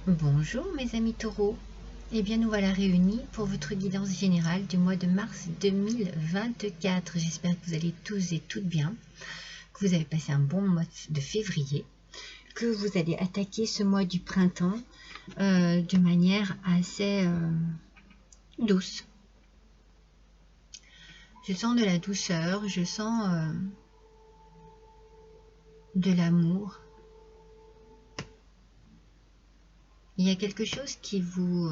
Bonjour mes amis taureaux, eh bien nous voilà réunis pour votre guidance générale du mois de mars 2024. J'espère que vous allez tous et toutes bien, que vous avez passé un bon mois de février, que vous allez attaquer ce mois du printemps de manière assez douce. Je sens de la douceur, je sens de l'amour. Il y a quelque chose qui vous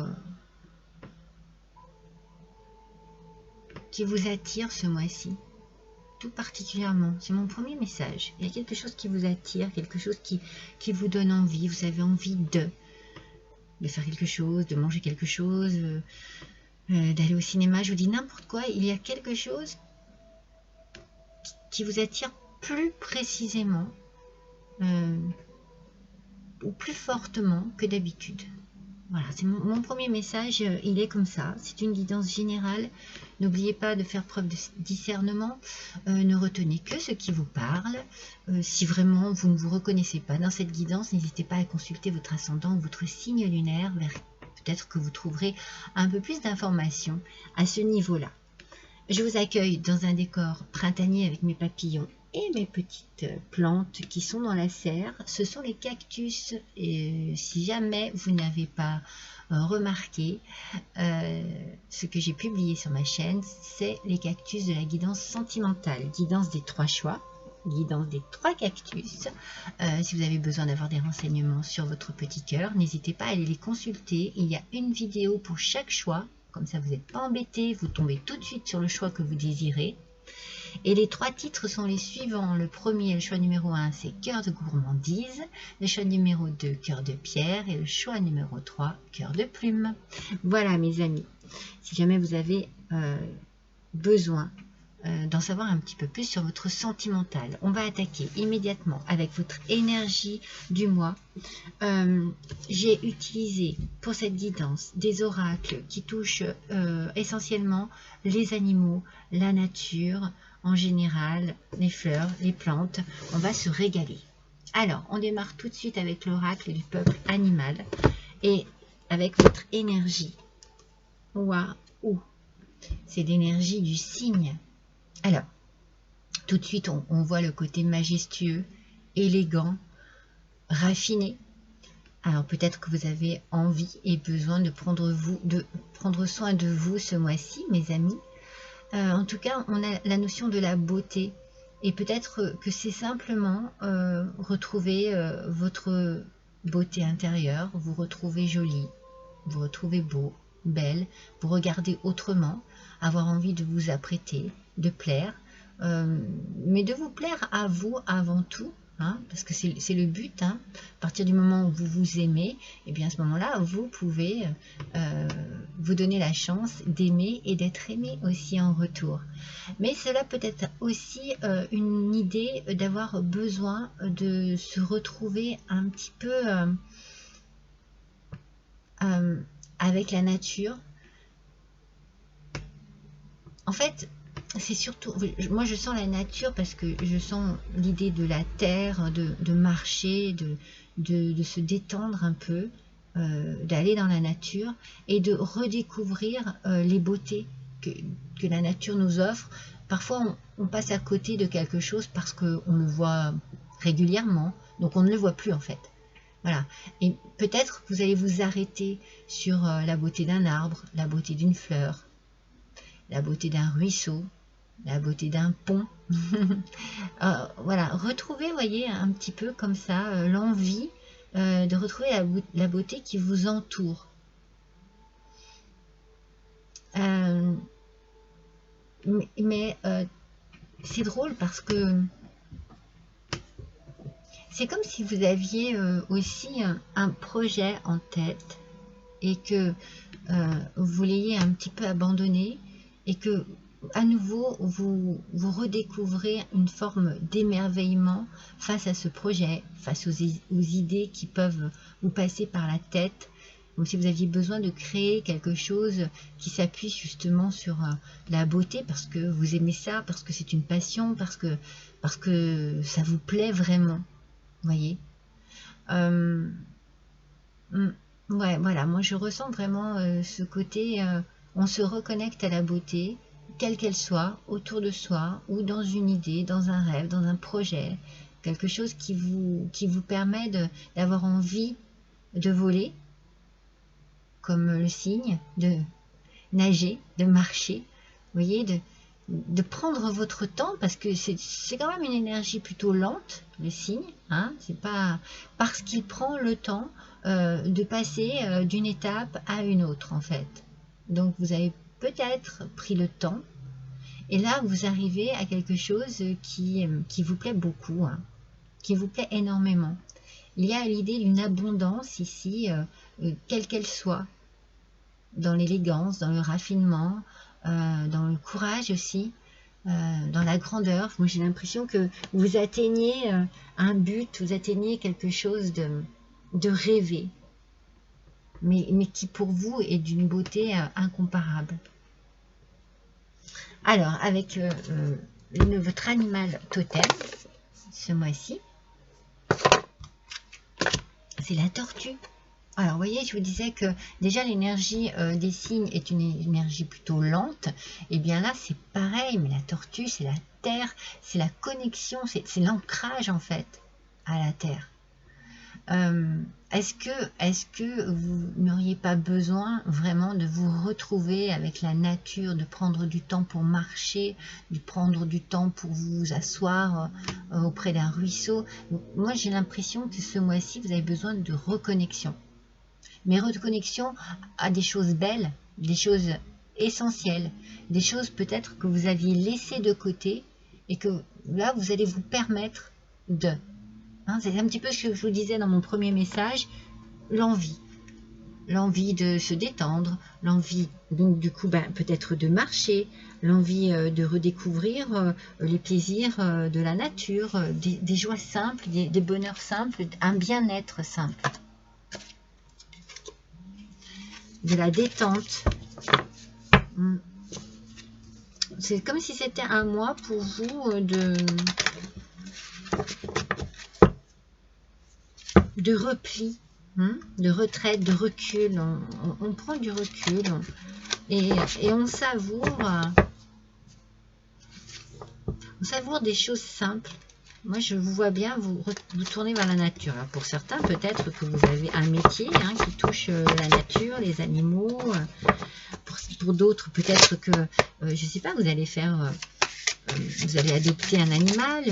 attire ce mois-ci, tout particulièrement. C'est mon premier message. Il y a quelque chose qui vous attire, quelque chose qui vous donne envie. Vous avez envie de faire quelque chose, de manger quelque chose, d'aller au cinéma. Je vous dis n'importe quoi. Il y a quelque chose qui vous attire plus précisément ou plus fortement que d'habitude. Voilà, c'est mon premier message, il est comme ça, c'est une guidance générale. N'oubliez pas de faire preuve de discernement, ne retenez que ce qui vous parle. Si vraiment vous ne vous reconnaissez pas dans cette guidance, n'hésitez pas à consulter votre ascendant ou votre signe lunaire, peut-être que vous trouverez un peu plus d'informations à ce niveau-là. Je vous accueille dans un décor printanier avec mes papillons et mes petites plantes qui sont dans la serre. Ce sont les cactus. Et si jamais vous n'avez pas remarqué, ce que j'ai publié sur ma chaîne, c'est les cactus de la guidance sentimentale, guidance des 3 choix, guidance des 3 cactus. Si vous avez besoin d'avoir des renseignements sur votre petit cœur, n'hésitez pas à aller les consulter. Il y a une vidéo pour chaque choix. Comme ça, vous n'êtes pas embêté, vous tombez tout de suite sur le choix que vous désirez. Et les 3 titres sont les suivants. Le premier, le choix numéro 1, c'est Cœur de gourmandise. Le choix numéro 2, Cœur de pierre. Et le choix numéro 3, Cœur de plume. Voilà mes amis. Si jamais vous avez besoin d'en savoir un petit peu plus sur votre sentimental, on va attaquer immédiatement avec votre énergie du mois. J'ai utilisé pour cette guidance des oracles qui touchent essentiellement les animaux, la nature en général, les fleurs, les plantes. On va se régaler. Alors, on démarre tout de suite avec l'oracle du peuple animal et avec votre énergie. Waouh! C'est l'énergie du cygne. Alors, tout de suite, on voit le côté majestueux, élégant, raffiné. Alors, peut-être que vous avez envie et besoin de prendre soin de vous ce mois-ci, mes amis. En tout cas, on a la notion de la beauté. Et peut-être que c'est simplement retrouver votre beauté intérieure, vous retrouver jolie, vous retrouver beau, belle, vous regarder autrement, avoir envie de vous apprêter, de plaire, mais de vous plaire à vous avant tout, hein, parce que c'est le but. Hein. À partir du moment où vous vous aimez, et bien à ce moment-là, vous pouvez vous donner la chance d'aimer et d'être aimé aussi en retour. Mais cela peut être aussi une idée d'avoir besoin de se retrouver un petit peu avec la nature. En fait, c'est surtout, moi je sens la nature parce que je sens l'idée de la terre, de marcher, de se détendre un peu, d'aller dans la nature et de redécouvrir les beautés que la nature nous offre. Parfois on passe à côté de quelque chose parce qu'on le voit régulièrement, donc on ne le voit plus en fait. Voilà. Et peut-être que vous allez vous arrêter sur la beauté d'un arbre, la beauté d'une fleur, la beauté d'un ruisseau, la beauté d'un pont. Voilà, retrouver, voyez, un petit peu comme ça, l'envie de retrouver la beauté qui vous entoure. Mais c'est drôle parce que c'est comme si vous aviez aussi un projet en tête et que vous l'ayez un petit peu abandonné et que à nouveau vous redécouvrez une forme d'émerveillement face à ce projet, face aux idées qui peuvent vous passer par la tête, comme si vous aviez besoin de créer quelque chose qui s'appuie justement sur la beauté parce que vous aimez ça, parce que c'est une passion, parce que ça vous plaît vraiment, voyez. Ouais, voilà, moi je ressens vraiment ce côté, on se reconnecte à la beauté, quelle qu'elle soit, autour de soi, ou dans une idée, dans un rêve, dans un projet, quelque chose qui vous permet d'avoir envie de voler, comme le cygne, de nager, de marcher, vous voyez, de prendre votre temps, parce que c'est quand même une énergie plutôt lente, le cygne, hein, c'est pas parce qu'il prend le temps de passer d'une étape à une autre, en fait. Donc vous avez peut-être pris le temps, et là vous arrivez à quelque chose qui vous plaît beaucoup, hein, qui vous plaît énormément. Il y a l'idée d'une abondance ici, quelle qu'elle soit, dans l'élégance, dans le raffinement, dans le courage aussi, dans la grandeur. Moi, j'ai l'impression que vous atteignez un but, vous atteignez quelque chose de rêvé, mais qui pour vous est d'une beauté incomparable. Alors, avec votre animal totem, ce mois-ci, c'est la tortue. Alors, vous voyez, je vous disais que déjà l'énergie des signes est une énergie plutôt lente. Et bien là, c'est pareil, mais la tortue, c'est la terre, c'est la connexion, c'est l'ancrage en fait à la terre. Est-ce que vous n'auriez pas besoin vraiment de vous retrouver avec la nature, de prendre du temps pour marcher, de prendre du temps pour vous asseoir auprès d'un ruisseau? Moi, j'ai l'impression que ce mois-ci, vous avez besoin de reconnexion. Mais reconnexion à des choses belles, des choses essentielles, des choses peut-être que vous aviez laissées de côté et que là, vous allez vous permettre de. Hein, c'est un petit peu ce que je vous disais dans mon premier message, l'envie. L'envie de se détendre, l'envie donc du coup peut-être de marcher, l'envie de redécouvrir les plaisirs de la nature, des joies simples, des bonheurs simples, un bien-être simple. De la détente. C'est comme si c'était un mois pour vous de repli, de retraite, de recul. On prend du recul et on savoure des choses simples. Moi, je vous vois bien vous tourner vers la nature. Alors, pour certains, peut-être que vous avez un métier qui touche la nature, les animaux. Pour d'autres, peut-être que, je ne sais pas, vous allez faire... vous allez adopter un animal,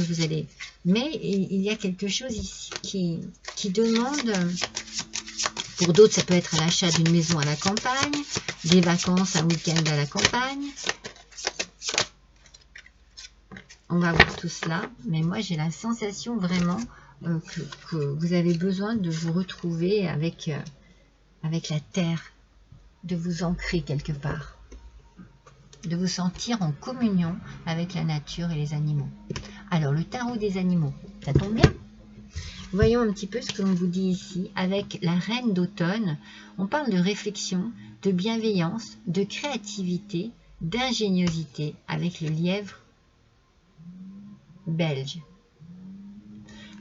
mais il y a quelque chose ici qui demande, pour d'autres ça peut être l'achat d'une maison à la campagne, des vacances, un week-end à la campagne. On va voir tout cela, mais moi j'ai la sensation vraiment que vous avez besoin de vous retrouver avec la terre, de vous ancrer quelque part, de vous sentir en communion avec la nature et les animaux. Alors, le tarot des animaux, ça tombe bien. Voyons un petit peu ce que l'on vous dit ici. Avec la reine d'automne, on parle de réflexion, de bienveillance, de créativité, d'ingéniosité avec le lièvre belge.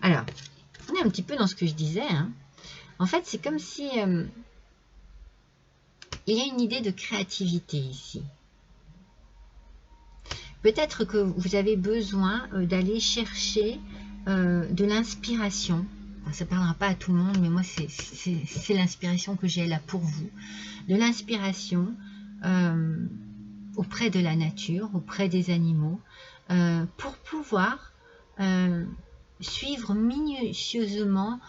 Alors, on est un petit peu dans ce que je disais. En fait, c'est comme si il y a une idée de créativité ici. Peut-être que vous avez besoin d'aller chercher de l'inspiration. Ça ne parlera pas à tout le monde, mais moi, c'est l'inspiration que j'ai là pour vous. De l'inspiration auprès de la nature, auprès des animaux, pour pouvoir suivre minutieusement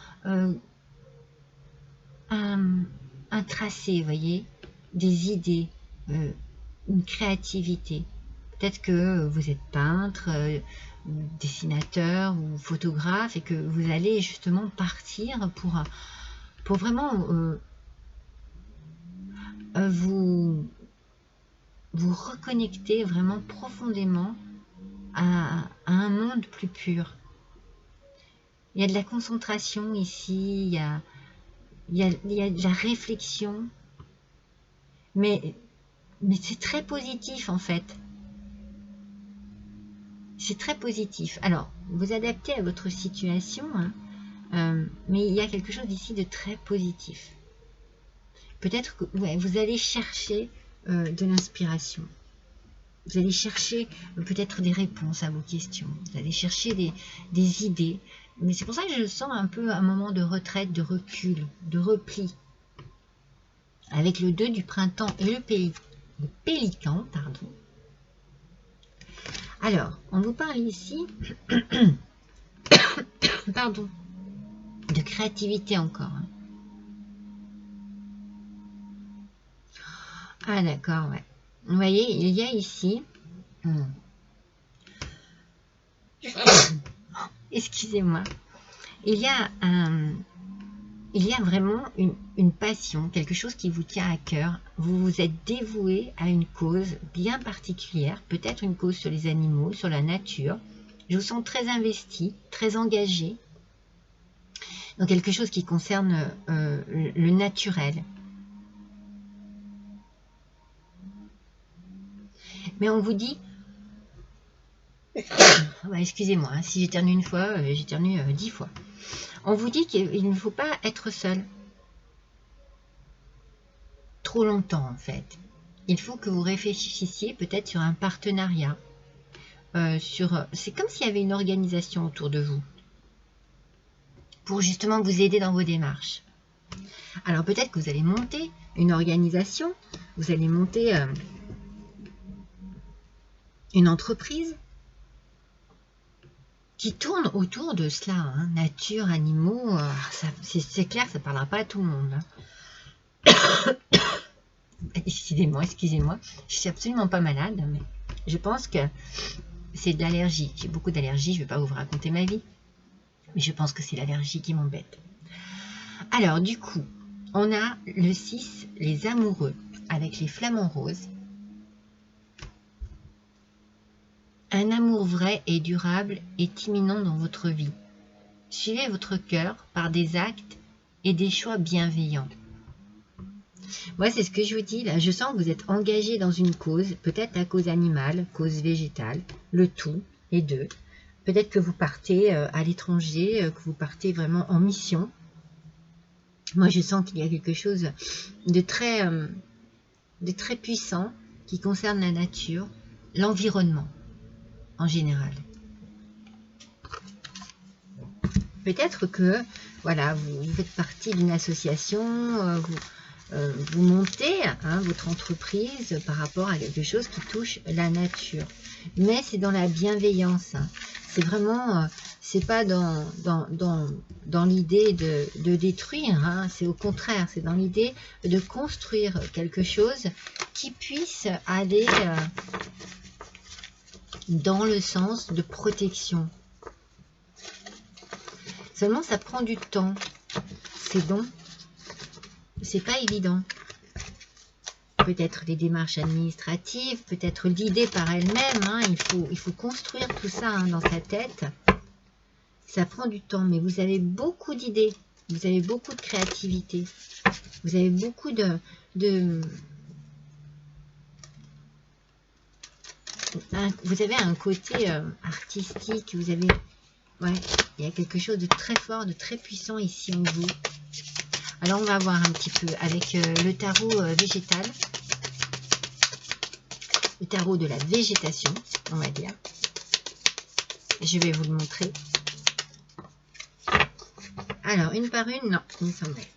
un tracé, vous voyez, des idées, une créativité. Peut-être que vous êtes peintre, dessinateur ou photographe et que vous allez justement partir pour vraiment vous reconnecter vraiment profondément à un monde plus pur. Il y a de la concentration ici, il y a de la réflexion, mais c'est très positif en fait. C'est très positif. Alors, vous adaptez à votre situation, mais il y a quelque chose ici de très positif. peut-être que ouais, vous allez chercher de l'inspiration. Vous allez chercher peut-être des réponses à vos questions. Vous allez chercher des idées. Mais c'est pour ça que je sens un peu un moment de retraite, de recul, de repli. Avec le 2 du printemps et le pélican, pardon. Alors, on vous parle ici, pardon, de créativité encore. Ah d'accord, ouais. Vous voyez, il y a ici... Excusez-moi. Il y a vraiment une passion, quelque chose qui vous tient à cœur. Vous vous êtes dévoué à une cause bien particulière, peut-être une cause sur les animaux, sur la nature. Je vous sens très investi, très engagé dans quelque chose qui concerne le naturel. Mais on vous dit... excusez-moi, hein, si j'éternue une fois, j'éternue 10 fois. On vous dit qu'il ne faut pas être seul trop longtemps en fait. Il faut que vous réfléchissiez peut-être sur un partenariat. C'est comme s'il y avait une organisation autour de vous pour justement vous aider dans vos démarches. Alors peut-être que vous allez monter une organisation, vous allez monter une entreprise qui tourne autour de cela, hein, nature, animaux, c'est clair, ça ne parlera pas à tout le monde. Hein. Excusez-moi, je suis absolument pas malade, mais je pense que c'est de l'allergie. J'ai beaucoup d'allergies, je ne vais pas vous raconter ma vie, mais je pense que c'est l'allergie qui m'embête. Alors du coup, on a le 6, les amoureux, avec les flamants roses. Un amour vrai et durable est imminent dans votre vie. Suivez votre cœur par des actes et des choix bienveillants. Moi, c'est ce que je vous dis là. Je sens que vous êtes engagé dans une cause, peut-être la cause animale, cause végétale, le tout, les deux. Peut-être que vous partez à l'étranger, que vous partez vraiment en mission. Moi, je sens qu'il y a quelque chose de très puissant qui concerne la nature, l'environnement en général. Peut-être que voilà, vous faites partie d'une association, vous montez votre entreprise par rapport à quelque chose qui touche la nature. Mais c'est dans la bienveillance. Hein. C'est vraiment, c'est pas dans l'idée de détruire. Hein. C'est au contraire, c'est dans l'idée de construire quelque chose qui puisse aller dans le sens de protection. Seulement, ça prend du temps. C'est bon. C'est pas évident. Peut-être les démarches administratives, peut-être l'idée par elle-même. Hein, il faut construire tout ça dans sa tête. Ça prend du temps, mais vous avez beaucoup d'idées. Vous avez beaucoup de créativité. Vous avez beaucoup vous avez un côté artistique. Vous avez... Ouais, il y a quelque chose de très fort, de très puissant ici en vous. Alors, on va voir un petit peu avec le tarot végétal. Le tarot de la végétation, on va dire. Je vais vous le montrer. Alors, une par une, non, il me semblait.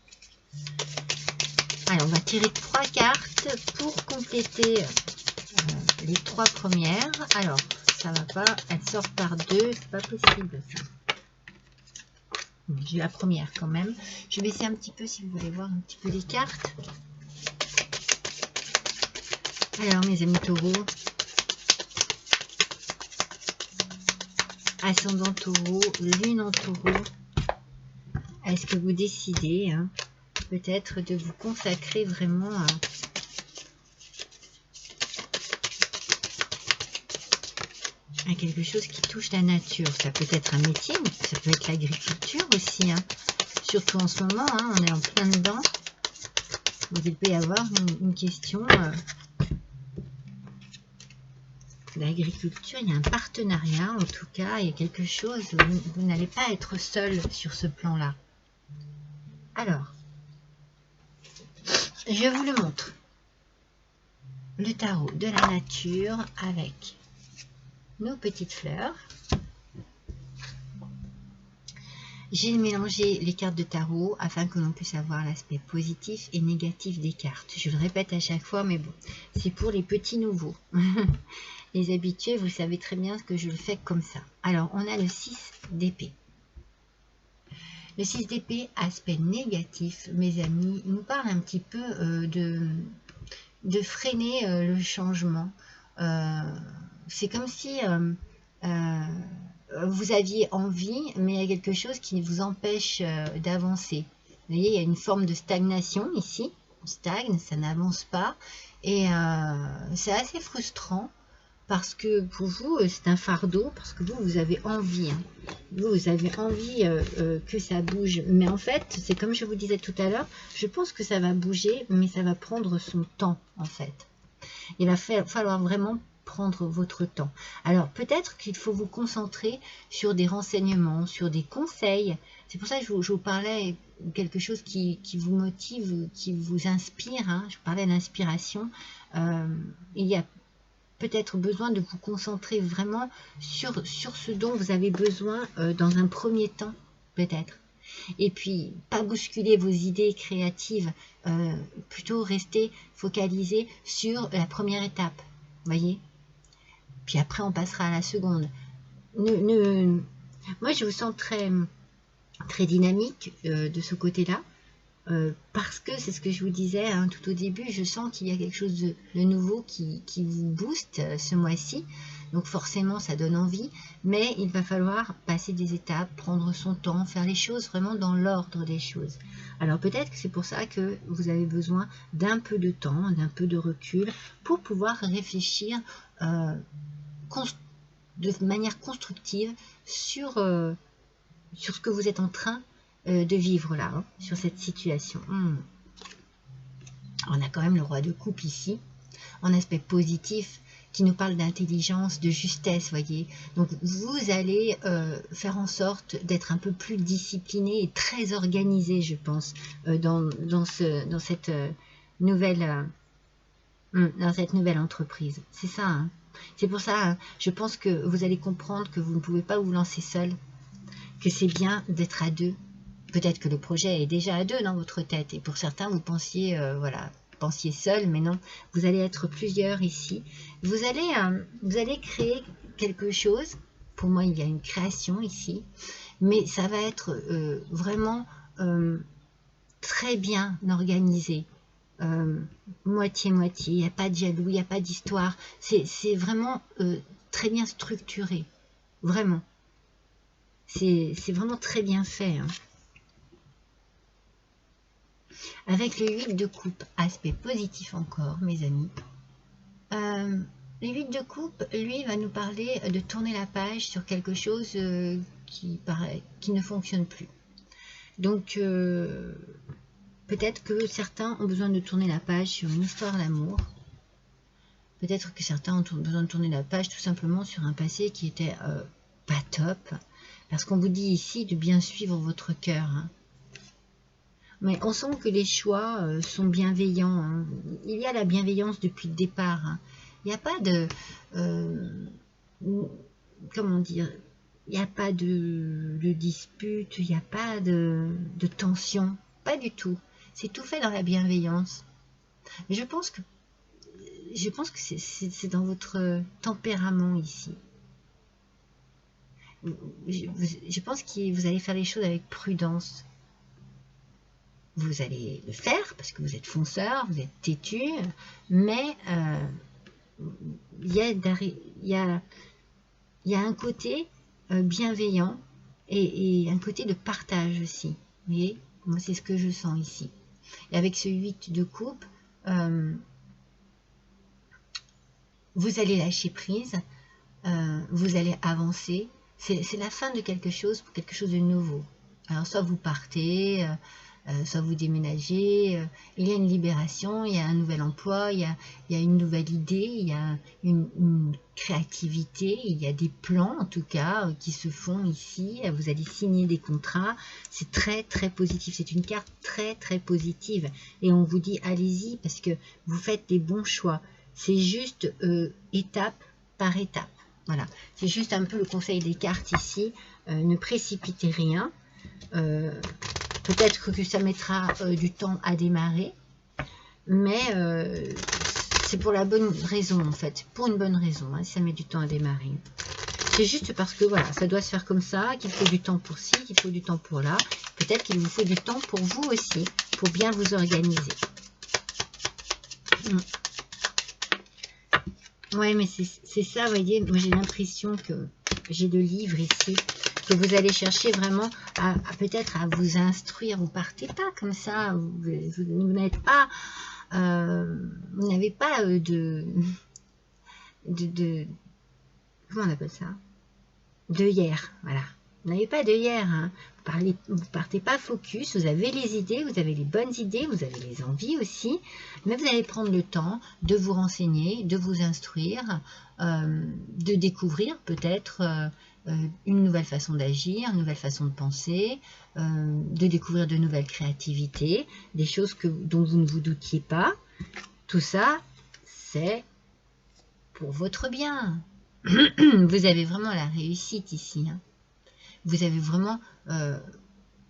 Alors, on va tirer 3 cartes pour compléter les 3 premières. Alors, ça va pas, elles sortent par 2, c'est pas possible ça. J'ai la première quand même. Je vais baisser un petit peu si vous voulez voir un petit peu les cartes. Alors mes amis taureaux, ascendant taureau, lune en taureau, est-ce que vous décidez peut-être de vous consacrer vraiment à quelque chose qui touche la nature? Ça peut être un métier, mais ça peut être l'agriculture aussi. Hein. Surtout en ce moment, on est en plein dedans. Donc, il peut y avoir une question d'agriculture. Il y a un partenariat, en tout cas. Il y a quelque chose où vous n'allez pas être seul sur ce plan-là. Alors, Je vous le montre. Le tarot de la nature avec nos petites fleurs. J'ai mélangé les cartes de tarot afin que l'on puisse avoir l'aspect positif et négatif des cartes. Je le répète à chaque fois, mais bon, c'est pour les petits nouveaux. Les habitués, vous savez très bien que je le fais comme ça. Alors, on a le 6 d'épée. Le 6 d'épée, aspect négatif, mes amis, nous parle un petit peu de freiner le changement. C'est comme si vous aviez envie, mais il y a quelque chose qui vous empêche d'avancer. Vous voyez, il y a une forme de stagnation ici. On stagne, ça n'avance pas. Et c'est assez frustrant parce que pour vous, c'est un fardeau, parce que vous avez envie. Hein. Vous avez envie que ça bouge. Mais en fait, c'est comme je vous disais tout à l'heure, je pense que ça va bouger, mais ça va prendre son temps, en fait. Il va falloir vraiment prendre votre temps. Alors peut-être qu'il faut vous concentrer sur des renseignements, sur des conseils. C'est pour ça que je vous parlais quelque chose qui vous motive, qui vous inspire. Hein. Je parlais d'inspiration. Il y a peut-être besoin de vous concentrer vraiment sur ce dont vous avez besoin dans un premier temps, peut-être. Et puis, pas bousculer vos idées créatives, plutôt rester focalisé sur la première étape, voyez. Puis après, on passera à la seconde. Moi, je vous sens très, très dynamique de ce côté-là, parce que c'est ce que je vous disais hein, tout au début, je sens qu'il y a quelque chose de nouveau qui vous booste ce mois-ci. Donc forcément, ça donne envie, mais il va falloir passer des étapes, prendre son temps, faire les choses vraiment dans l'ordre des choses. Alors peut-être que c'est pour ça que vous avez besoin d'un peu de temps, d'un peu de recul, pour pouvoir réfléchir de manière constructive sur ce que vous êtes en train de vivre là, hein, sur cette situation. On a quand même le roi de coupe ici, en aspect positif, qui nous parle d'intelligence, de justesse, voyez. Donc vous allez faire en sorte d'être un peu plus discipliné et très organisé, je pense, dans cette nouvelle entreprise. C'est ça, hein. C'est pour ça, hein, je pense que vous allez comprendre que vous ne pouvez pas vous lancer seul, que c'est bien d'être à deux. Peut-être que le projet est déjà à deux dans votre tête, et pour certains, vous pensiez, pensiez seul, mais non, vous allez être plusieurs ici. Vous allez créer quelque chose. Pour moi, il y a une création ici, mais ça va être vraiment très bien organisé. Moitié-moitié, il n'y a pas de jaloux, il n'y a pas d'histoire. C'est vraiment très bien structuré. Vraiment. C'est vraiment très bien fait. Hein. Avec le 8 de coupe, aspect positif encore, mes amis. Le 8 de coupe, lui, va nous parler de tourner la page sur quelque chose qui ne fonctionne plus. Donc, peut-être que certains ont besoin de tourner la page sur une histoire d'amour. Peut-être que certains ont besoin de tourner la page tout simplement sur un passé qui était pas top. Parce qu'on vous dit ici de bien suivre votre cœur. Hein. Mais on sent que les choix sont bienveillants. Hein. Il y a la bienveillance depuis le départ. Hein. Il n'y a pas de... comment dire, il n'y a pas de dispute, il n'y a pas de tension. Pas du tout. C'est tout fait dans la bienveillance. Mais je pense que c'est dans votre tempérament ici. Je pense que vous allez faire les choses avec prudence. Vous allez le faire parce que vous êtes fonceur, vous êtes têtu, mais il y a un côté bienveillant et un côté de partage aussi. Vous voyez, moi c'est ce que je sens ici. Et avec ce 8 de coupe, vous allez lâcher prise, vous allez avancer. C'est la fin de quelque chose pour quelque chose de nouveau. Alors soit vous partez, soit vous déménagez, il y a une libération, il y a un nouvel emploi, il y a une nouvelle idée, il y a une créativité, il y a des plans en tout cas qui se font ici, vous allez signer des contrats, c'est très très positif, c'est une carte très très positive et on vous dit allez-y parce que vous faites les bons choix, c'est juste étape par étape, voilà, c'est juste un peu le conseil des cartes ici, ne précipitez rien, peut-être que ça mettra du temps à démarrer, mais c'est pour la bonne raison en fait, pour une bonne raison, hein, si ça met du temps à démarrer. C'est juste parce que voilà, ça doit se faire comme ça, qu'il faut du temps pour ci, qu'il faut du temps pour là. Peut-être qu'il vous faut du temps pour vous aussi, pour bien vous organiser. Ouais, mais c'est ça, vous voyez, moi j'ai l'impression que j'ai le livre ici, que vous allez chercher vraiment à peut-être à vous instruire. Vous partez pas comme ça, vous n'êtes pas... vous n'avez pas comment on appelle ça, d'œillère, voilà, vous n'avez pas d'œillère, hein. Vous partez pas focus, vous avez les idées, vous avez les bonnes idées, vous avez les envies aussi, mais vous allez prendre le temps de vous renseigner, de vous instruire, de découvrir peut-être une nouvelle façon d'agir, une nouvelle façon de penser, de découvrir de nouvelles créativités, des choses dont vous ne vous doutiez pas. Tout ça, c'est pour votre bien. Vous avez vraiment la réussite ici, hein. Vous avez vraiment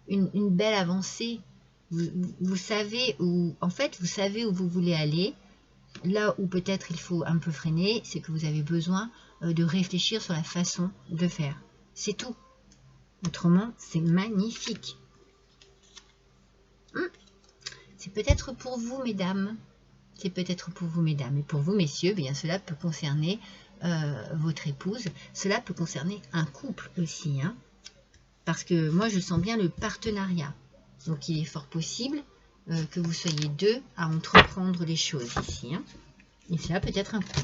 une belle avancée. Vous savez où, en fait, vous savez où vous voulez aller. Là où peut-être il faut un peu freiner, c'est que vous avez besoin de réfléchir sur la façon de faire. C'est tout. Autrement, c'est magnifique. C'est peut-être pour vous, mesdames. C'est peut-être pour vous, mesdames. Et pour vous, messieurs, bien, cela peut concerner votre épouse. Cela peut concerner un couple aussi, hein. Parce que moi, je sens bien le partenariat. Donc, il est fort possible que vous soyez deux à entreprendre les choses ici, hein. Et cela peut être un couple.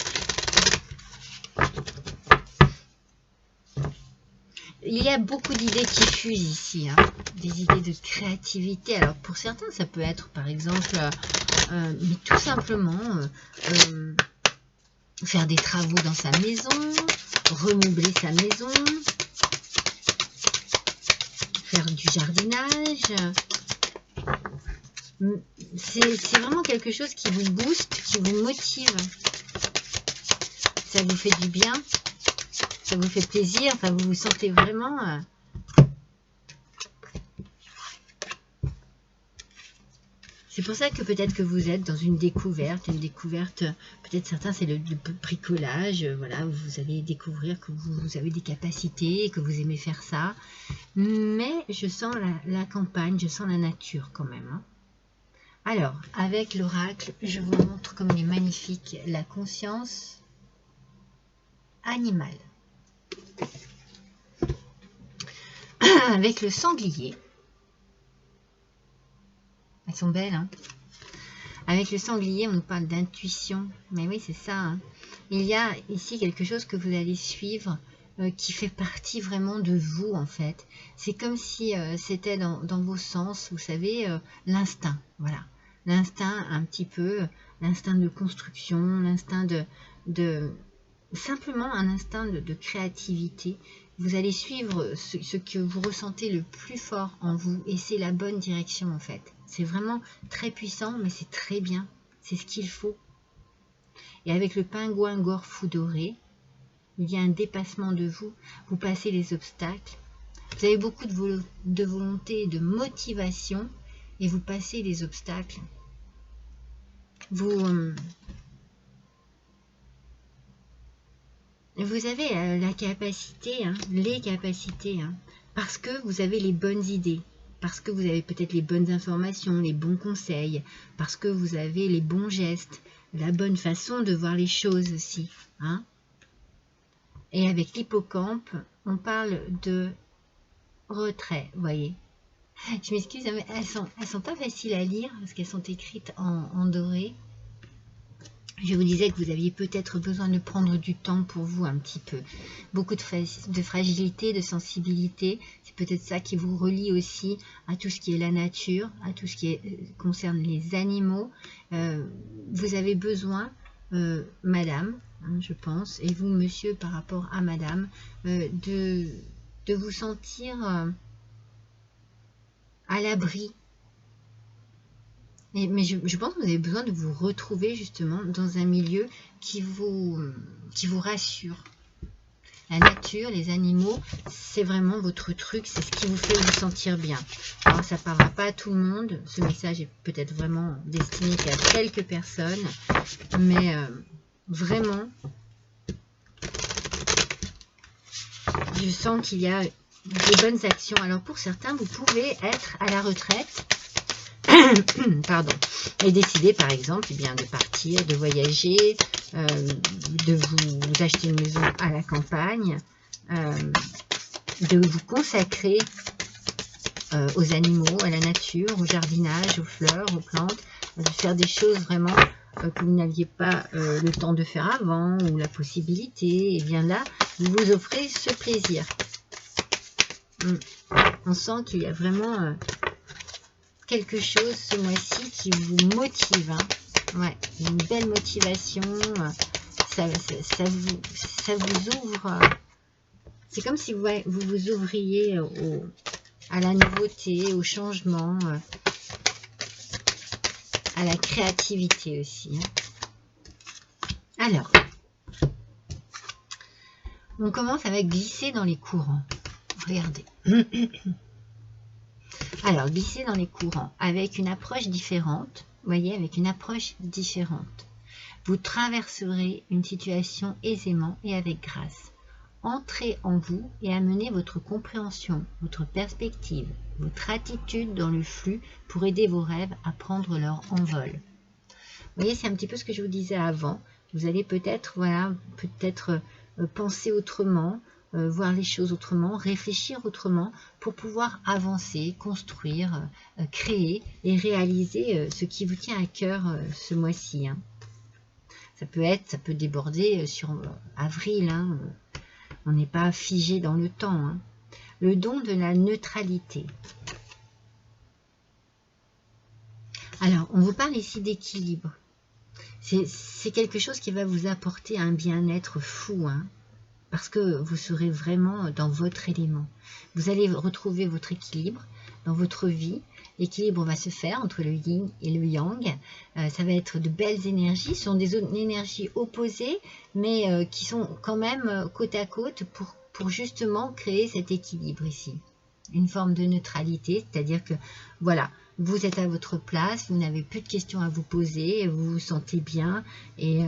Il y a beaucoup d'idées qui fusent ici, hein. Des idées de créativité. Alors, pour certains, ça peut être, par exemple, mais tout simplement, faire des travaux dans sa maison, remeubler sa maison, faire du jardinage. C'est vraiment quelque chose qui vous booste, qui vous motive. Ça vous fait du bien, ça vous fait plaisir, enfin vous vous sentez vraiment... C'est pour ça que peut-être que vous êtes dans une découverte, peut-être certains c'est le bricolage, voilà, vous allez découvrir que vous avez des capacités, que vous aimez faire ça. Mais je sens la campagne, je sens la nature quand même, hein. Alors, avec l'oracle, je vous montre comme il est magnifique la conscience animale. Avec le sanglier. Elles sont belles, hein. Avec le sanglier, on nous parle d'intuition. Mais oui, c'est ça, hein. Il y a ici quelque chose que vous allez suivre qui fait partie vraiment de vous, en fait. C'est comme si c'était dans vos sens, vous savez, l'instinct, voilà. L'instinct un petit peu, l'instinct de construction, l'instinct simplement un instinct de créativité. Vous allez suivre ce que vous ressentez le plus fort en vous et c'est la bonne direction en fait. C'est vraiment très puissant mais c'est très bien, c'est ce qu'il faut. Et avec le pingouin gorfou doré, il y a un dépassement de vous, vous passez les obstacles, vous avez beaucoup de volonté et de motivation et vous passez les obstacles. Vous avez la capacité, hein, les capacités, hein, parce que vous avez les bonnes idées, parce que vous avez peut-être les bonnes informations, les bons conseils, parce que vous avez les bons gestes, la bonne façon de voir les choses aussi, hein. Et avec l'hippocampe, on parle de retrait, vous voyez. Je m'excuse, mais elles sont pas faciles à lire parce qu'elles sont écrites en doré. Je vous disais que vous aviez peut-être besoin de prendre du temps pour vous un petit peu. Beaucoup de fragilité, de sensibilité. C'est peut-être ça qui vous relie aussi à tout ce qui est la nature, à tout ce qui concerne les animaux. Vous avez besoin, madame, hein, je pense, et vous, monsieur, par rapport à madame, de vous sentir à l'abri. Mais je pense que vous avez besoin de vous retrouver justement dans un milieu qui vous rassure. La nature, les animaux, c'est vraiment votre truc, c'est ce qui vous fait vous sentir bien. Alors ça ne parlera pas à tout le monde, ce message est peut-être vraiment destiné qu'à quelques personnes, mais vraiment, je sens qu'il y a des bonnes actions. Alors pour certains, vous pouvez être à la retraite, pardon, et décider par exemple eh bien, de partir, de voyager, de vous acheter une maison à la campagne, de vous consacrer aux animaux, à la nature, au jardinage, aux fleurs, aux plantes, de faire des choses vraiment que vous n'aviez pas le temps de faire avant ou la possibilité. Et bien là, vous vous offrez ce plaisir. On sent qu'il y a vraiment quelque chose ce mois-ci qui vous motive. Hein. Ouais, une belle motivation. Ça vous ouvre. C'est comme si vous vous ouvriez à la nouveauté, au changement, à la créativité aussi. Hein. Alors, on commence avec glisser dans les courants. Regardez. Alors, glisser dans les courants avec une approche différente. Vous voyez, avec une approche différente. Vous traverserez une situation aisément et avec grâce. Entrez en vous et amenez votre compréhension, votre perspective, votre attitude dans le flux pour aider vos rêves à prendre leur envol. Vous voyez, c'est un petit peu ce que je vous disais avant. Vous allez peut-être, voilà, penser autrement, voir les choses autrement, réfléchir autrement pour pouvoir avancer, construire, créer et réaliser ce qui vous tient à cœur ce mois-ci. Hein. Ça peut déborder sur avril. Hein. On n'est pas figé dans le temps. Hein. Le don de la neutralité. Alors, on vous parle ici d'équilibre. C'est quelque chose qui va vous apporter un bien-être fou, hein, parce que vous serez vraiment dans votre élément. Vous allez retrouver votre équilibre dans votre vie. L'équilibre va se faire entre le yin et le yang. Ça va être de belles énergies. Ce sont des énergies opposées, mais qui sont quand même côte à côte pour justement créer cet équilibre ici. Une forme de neutralité, c'est-à-dire que voilà, vous êtes à votre place, vous n'avez plus de questions à vous poser, vous vous sentez bien, et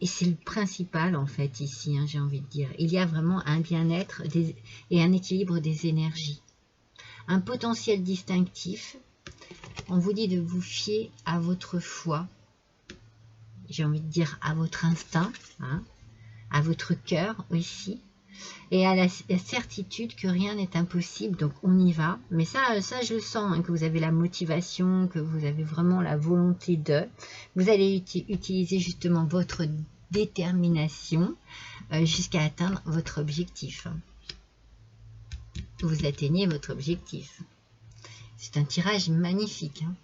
c'est le principal en fait ici, hein, j'ai envie de dire. Il y a vraiment un bien-être et un équilibre des énergies. Un potentiel distinctif, on vous dit de vous fier à votre foi, j'ai envie de dire à votre instinct, hein, à votre cœur aussi, et à la certitude que rien n'est impossible, donc on y va. Mais ça je le sens, hein, que vous avez la motivation, que vous avez vraiment la volonté de. Vous allez utiliser justement votre détermination jusqu'à atteindre votre objectif. Vous atteignez votre objectif. C'est un tirage magnifique. Hein.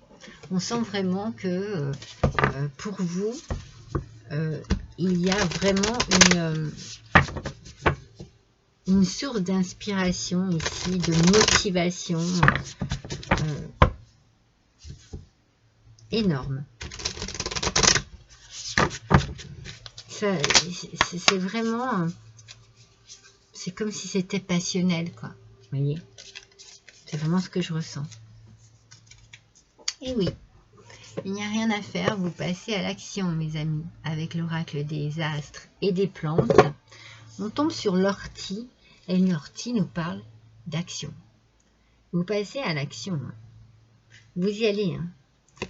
On sent vraiment que pour vous, il y a vraiment une source d'inspiration ici, de motivation énorme. C'est vraiment, c'est comme si c'était passionnel, quoi. Vous voyez, c'est vraiment ce que je ressens. Et oui, il n'y a rien à faire, vous passez à l'action, mes amis, avec l'oracle des astres et des plantes. On tombe sur l'ortie, et l'ortie nous parle d'action. Vous passez à l'action. Hein. Vous y allez. Hein.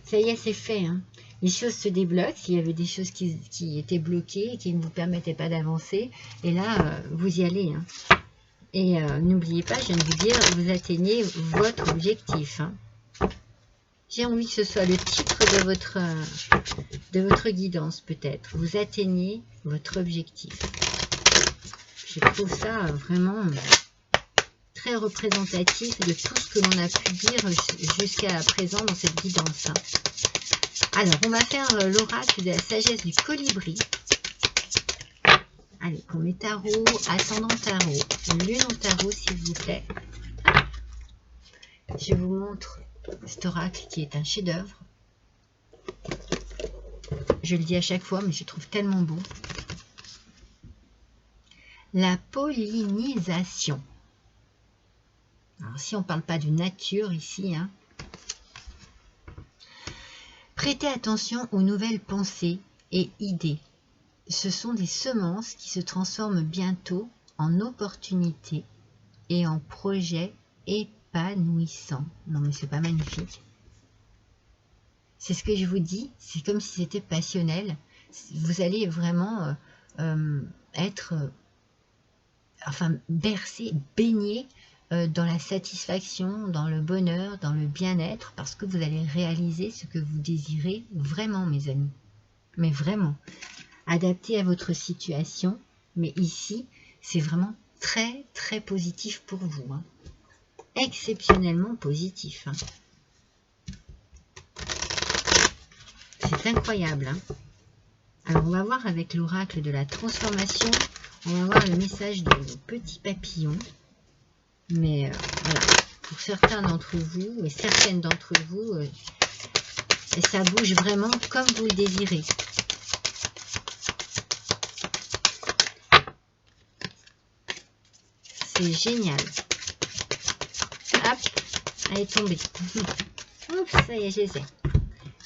Ça y est, c'est fait. Hein. Les choses se débloquent. Il y avait des choses qui étaient bloquées, qui ne vous permettaient pas d'avancer. Et là, vous y allez. Hein. Et n'oubliez pas, je viens de vous dire, vous atteignez votre objectif. Hein. J'ai envie que ce soit le titre de votre guidance peut-être. Vous atteignez votre objectif. Je trouve ça vraiment très représentatif de tout ce que l'on a pu dire jusqu'à présent dans cette guidance. Alors, on va faire l'oracle de la sagesse du colibri. Allez, pour mes tarots, ascendant tarot, lune en tarot, s'il vous plaît. Je vous montre cet oracle qui est un chef-d'œuvre. Je le dis à chaque fois, mais je trouve tellement beau. La pollinisation. Alors, si on ne parle pas de nature ici, hein. Prêtez attention aux nouvelles pensées et idées. Ce sont des semences qui se transforment bientôt en opportunités et en projets épanouissants. Non mais c'est pas magnifique. C'est ce que je vous dis, c'est comme si c'était passionnel. Vous allez vraiment être, enfin bercé, baigné dans la satisfaction, dans le bonheur, dans le bien-être, parce que vous allez réaliser ce que vous désirez vraiment, mes amis. Mais vraiment, adapté à votre situation. Mais ici, c'est vraiment très, très positif pour vous. Hein. Exceptionnellement positif. Hein. C'est incroyable. Hein. Alors, on va voir avec l'oracle de la transformation. On va voir le message de vos petits papillons. Mais voilà, pour certains d'entre vous et certaines d'entre vous, ça bouge vraiment comme vous le désirez. C'est génial. Hop, elle est tombée. Oups, ça y est, je les ai.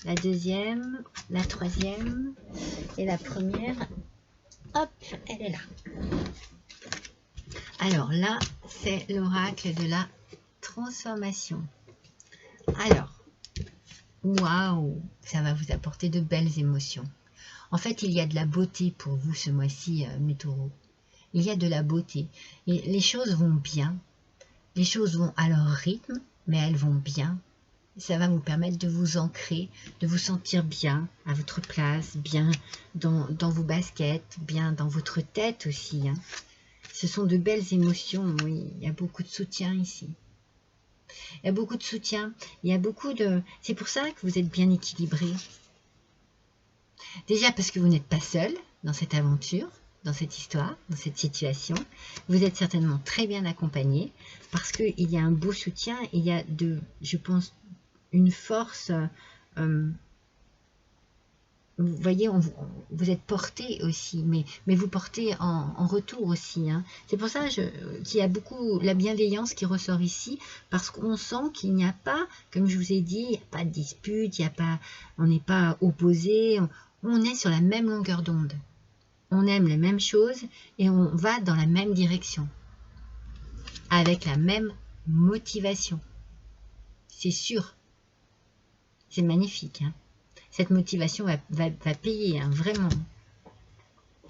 La deuxième, la troisième et la première. Hop, elle est là. Alors là, c'est l'oracle de la transformation. Alors, waouh, ça va vous apporter de belles émotions. En fait, il y a de la beauté pour vous ce mois-ci, mes taureaux. Il y a de la beauté. Et les choses vont bien. Les choses vont à leur rythme, mais elles vont bien. Ça va vous permettre de vous ancrer, de vous sentir bien à votre place, bien dans vos baskets, bien dans votre tête aussi. Hein. Ce sont de belles émotions, oui. Il y a beaucoup de soutien ici. Il y a beaucoup de soutien. Il y a beaucoup de... C'est pour ça que vous êtes bien équilibré. Déjà parce que vous n'êtes pas seul dans cette aventure, dans cette histoire, dans cette situation. Vous êtes certainement très bien accompagné parce qu'il y a un beau soutien. Il y a je pense, une force... vous voyez, vous êtes porté aussi, mais vous portez en retour aussi. Hein. C'est pour ça qu'il y a beaucoup la bienveillance qui ressort ici, parce qu'on sent qu'il n'y a pas, comme je vous ai dit, il n'y a pas de dispute, on n'est pas opposés, on est sur la même longueur d'onde. On aime les mêmes choses et on va dans la même direction, avec la même motivation. C'est sûr. C'est magnifique, hein. Cette motivation va payer, hein, vraiment.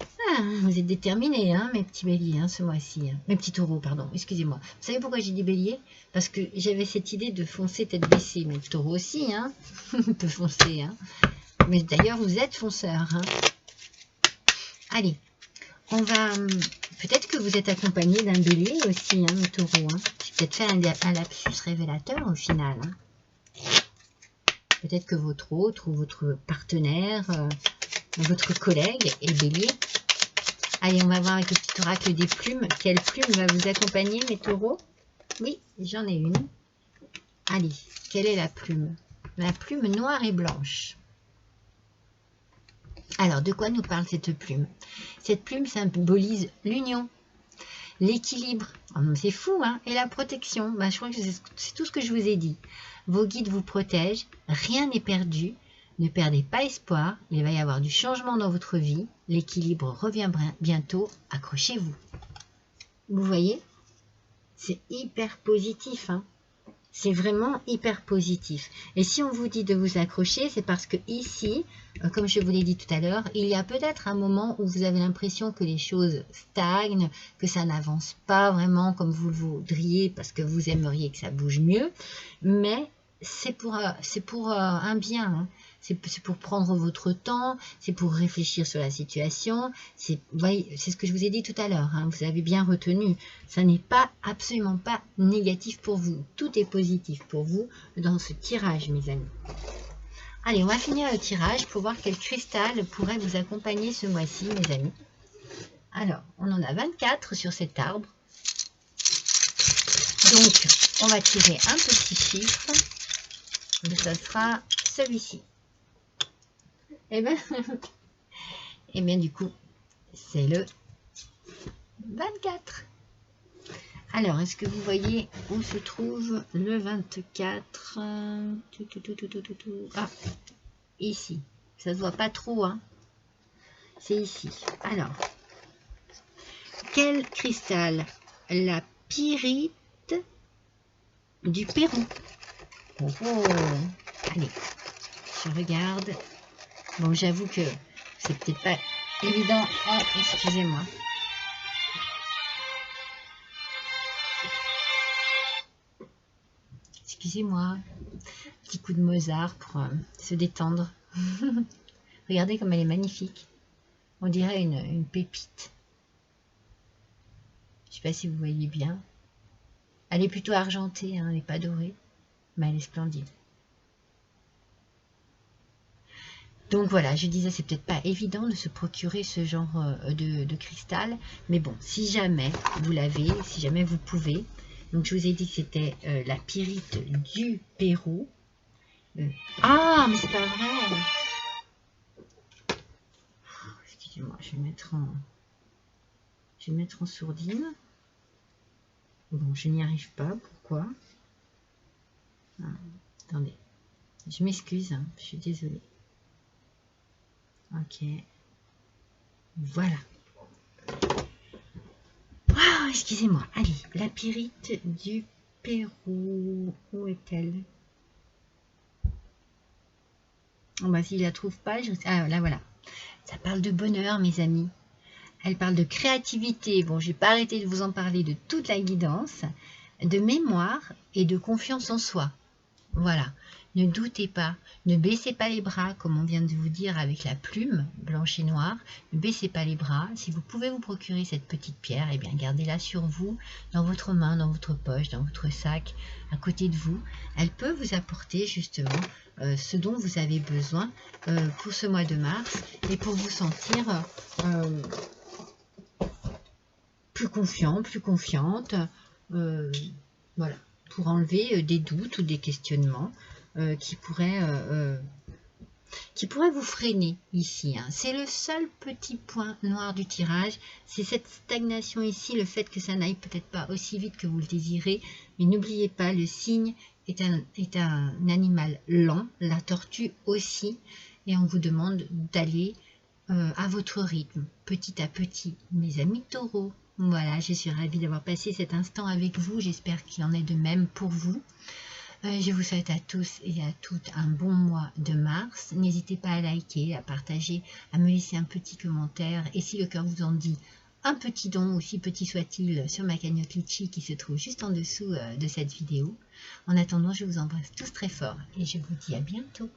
Ah, vous êtes déterminés, hein, mes petits béliers, hein, ce mois-ci. Hein. Mes petits taureaux, pardon, excusez-moi. Vous savez pourquoi j'ai dit bélier? Parce que j'avais cette idée de foncer tête baissée. Mais le taureau aussi, hein, peut foncer. Hein. Mais d'ailleurs, vous êtes fonceurs. Hein. Allez, on va... Peut-être que vous êtes accompagné d'un bélier aussi, hein, mes taureaux. Hein. J'ai peut-être fait un lapsus révélateur au final. Hein. Peut-être que votre autre ou votre partenaire, votre collègue est bélier. Allez, on va voir avec le petit oracle des plumes. Quelle plume va vous accompagner, mes taureaux? Oui, j'en ai une. Allez, quelle est la plume? La plume noire et blanche. Alors, de quoi nous parle cette plume? Cette plume symbolise l'union, l'équilibre. Oh, c'est fou, hein? Et la protection. Ben, je crois que c'est tout ce que je vous ai dit. Vos guides vous protègent, rien n'est perdu, ne perdez pas espoir, il va y avoir du changement dans votre vie, l'équilibre revient bientôt, accrochez-vous. Vous voyez? C'est hyper positif, hein? C'est vraiment hyper positif. Et si on vous dit de vous accrocher, c'est parce que ici, comme je vous l'ai dit tout à l'heure, il y a peut-être un moment où vous avez l'impression que les choses stagnent, que ça n'avance pas vraiment comme vous le voudriez, parce que vous aimeriez que ça bouge mieux. Mais c'est pour un bien, hein. C'est pour prendre votre temps, c'est pour réfléchir sur la situation. C'est ce que je vous ai dit tout à l'heure, hein, vous avez bien retenu. Ça n'est pas absolument pas négatif pour vous. Tout est positif pour vous dans ce tirage, mes amis. Allez, on va finir le tirage pour voir quel cristal pourrait vous accompagner ce mois-ci, mes amis. Alors, on en a 24 sur cet arbre. Donc, on va tirer un petit chiffre. Ça sera celui-ci. Et bien du coup, c'est le 24. Alors, est-ce que vous voyez où se trouve le 24? Ah, ici. Ça se voit pas trop, hein. C'est ici. Alors, quel cristal? La pyrite du Pérou. Oh, oh. Allez, je regarde. Bon, j'avoue que c'est peut-être pas évident. Oh, excusez-moi. Excusez-moi. Petit coup de Mozart pour se détendre. Regardez comme elle est magnifique. On dirait une pépite. Je ne sais pas si vous voyez bien. Elle est plutôt argentée, hein, elle n'est pas dorée. Mais elle est splendide. Donc voilà, je disais, c'est peut-être pas évident de se procurer ce genre de cristal. Mais bon, si jamais vous l'avez, si jamais vous pouvez. Donc je vous ai dit que c'était la pyrite du Pérou. Ah, mais c'est pas vrai. Excusez-moi, je vais mettre en sourdine. Bon, je n'y arrive pas. Pourquoi? Ah, attendez. Je m'excuse, hein, je suis désolée. Ok. Voilà. Ah, excusez-moi. Allez, la pyrite du Pérou. Où est-elle? Oh, bah, s'il la trouve pas, ah, là, voilà. Ça parle de bonheur, mes amis. Elle parle de créativité. Bon, je n'ai pas arrêté de vous en parler de toute la guidance, de mémoire et de confiance en soi. Voilà. Ne doutez pas, ne baissez pas les bras, comme on vient de vous dire avec la plume blanche et noire. Ne baissez pas les bras. Si vous pouvez vous procurer cette petite pierre, eh bien gardez-la sur vous, dans votre main, dans votre poche, dans votre sac, à côté de vous. Elle peut vous apporter justement ce dont vous avez besoin pour ce mois de mars et pour vous sentir plus confiant, plus confiante. Voilà, pour enlever des doutes ou des questionnements qui pourraient vous freiner ici. Hein. C'est le seul petit point noir du tirage. C'est cette stagnation ici, le fait que ça n'aille peut-être pas aussi vite que vous le désirez. Mais n'oubliez pas, le cygne est un animal lent, la tortue aussi. Et on vous demande d'aller à votre rythme, petit à petit, mes amis taureaux. Voilà, je suis ravie d'avoir passé cet instant avec vous. J'espère qu'il en est de même pour vous. Je vous souhaite à tous et à toutes un bon mois de mars. N'hésitez pas à liker, à partager, à me laisser un petit commentaire. Et si le cœur vous en dit, un petit don, aussi petit soit-il, sur ma cagnotte Litchi qui se trouve juste en dessous de cette vidéo. En attendant, je vous embrasse tous très fort et je vous dis à bientôt.